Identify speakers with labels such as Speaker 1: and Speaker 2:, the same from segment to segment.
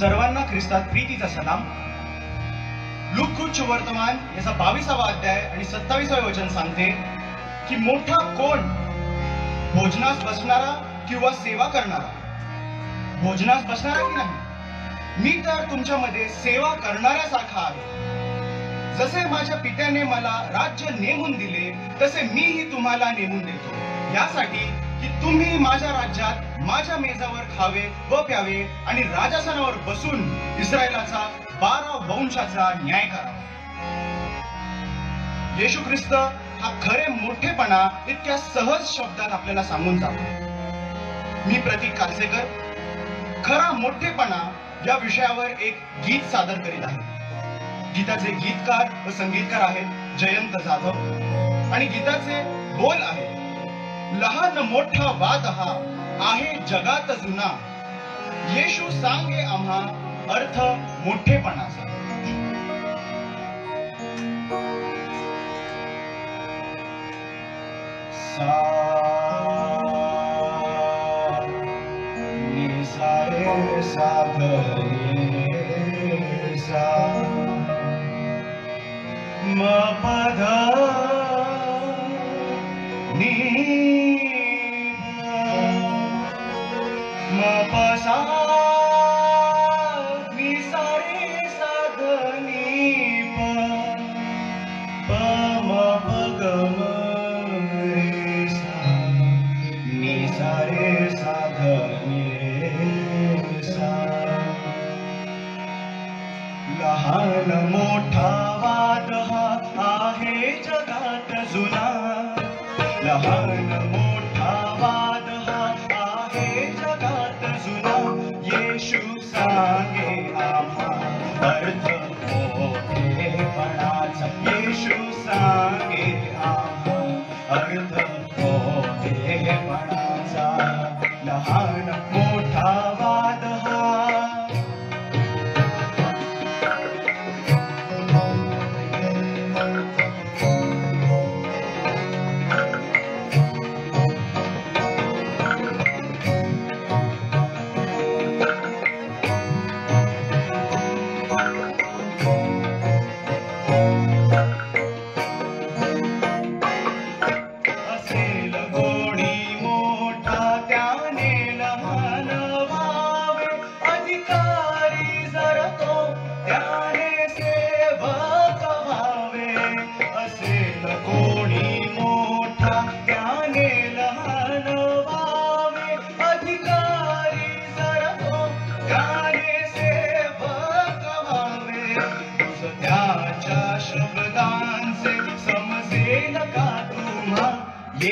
Speaker 1: सर्वांना ख्रिस्तात प्रीतीचा सलाम। लूक वर्तमान याचा 22वा अध्याय आणि 27वे वचन सांगते की मोठा कोण, भोजनास बसणारा किंवा सेवा करणारा? भोजनास बसणारा की नाही? मी तर तुमच्यामध्ये सेवा करणाऱ्यासारखा आहे। जसे माझ्या पित्याने मला राज्य नेमून दिले तसे मीही तुम्हाला नेमून देतो, यासाठी की तुम्ही माझ्या राज्यात माझ्या मेजावर खावे व प्यावे आणि राजासनावर बसून इस्रायलाचा 12 वंशाचा न्याय करावा। येशू ख्रिस्त हा खरे मोठेपणा इतक्या सहज शब्दात आपल्याला सांगून जातो। मी प्रतीक कालसेकर खरा मोठेपणा या विषयावर एक गीत सादर करीत आहे। गीताचे गीतकार व संगीतकार आहेत जयंत जाधव आणि गीताचे बोल आहेत, लहान मोठा वाद हा आहे जगात जुना, येशू सांगे आम्हा अर्थ मोठेपणाचा। सा नि सा रे सा ग रे सा म प ध नि म प सा नि सा रे सा ध नि प म प ग म रे सा नि सा रे सा ध नि रे सा। लहान मोठा वाद हा आहे जगात जुना, लहान मोठा वाद हा आहे जगात जुना, येशू सांगे आम्हा अर्थ मोठेपणाचा, येशू सांगे आम्हा अर्थ मोठेपणाचा। लहान मोठा वाद हा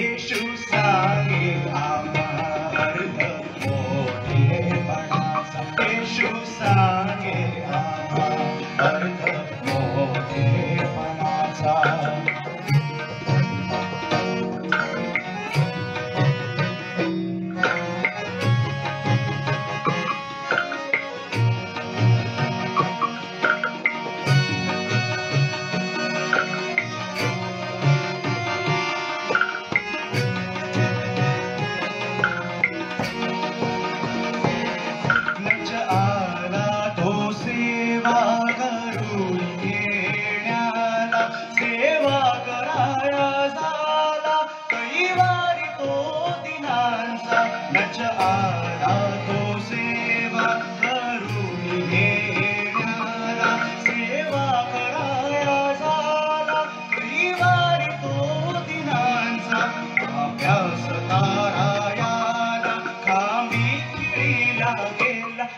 Speaker 1: येशू सांगे आम्हा अर्थ मोठेपणाचा, येशू सांगे आम्हा अर्थ मोठेपणाचा।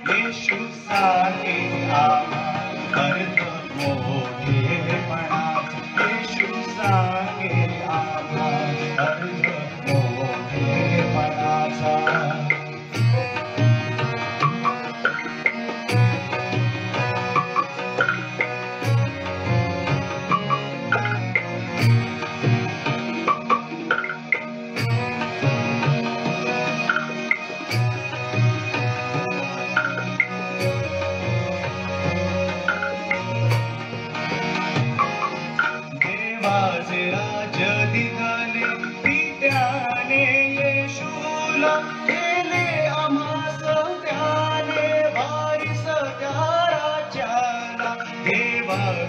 Speaker 1: येशू सांगे आम्हा अर्थ मोठेपणाचा, येशू सांगे आम्हा अर्थ मोठेपणाचा। देवाचे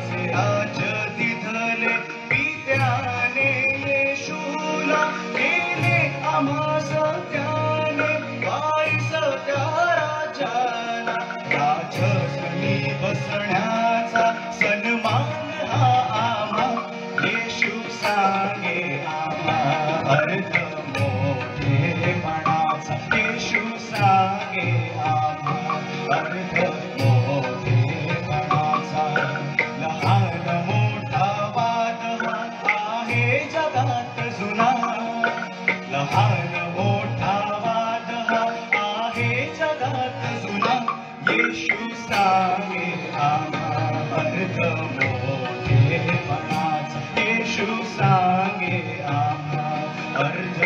Speaker 1: असे राज दिधले पित्याने येशूला केले आम्हा सत्याने वारीस त्या राजाला राजसनी बसण्याचा सन्मान हा आम्हा येशू सांगे आम्हा अर्थ मोठेपणाचा येशू सांगे आम्हा अर्थ मोठेपणाचा लहान मोठा वाद हा आहे जगात जुना लहान मोठा वाद हा आहे जगात जुना येशू सांगे आम्हा अर्थ मोठेपणाचा येशू सांगे आम्हा अर्थ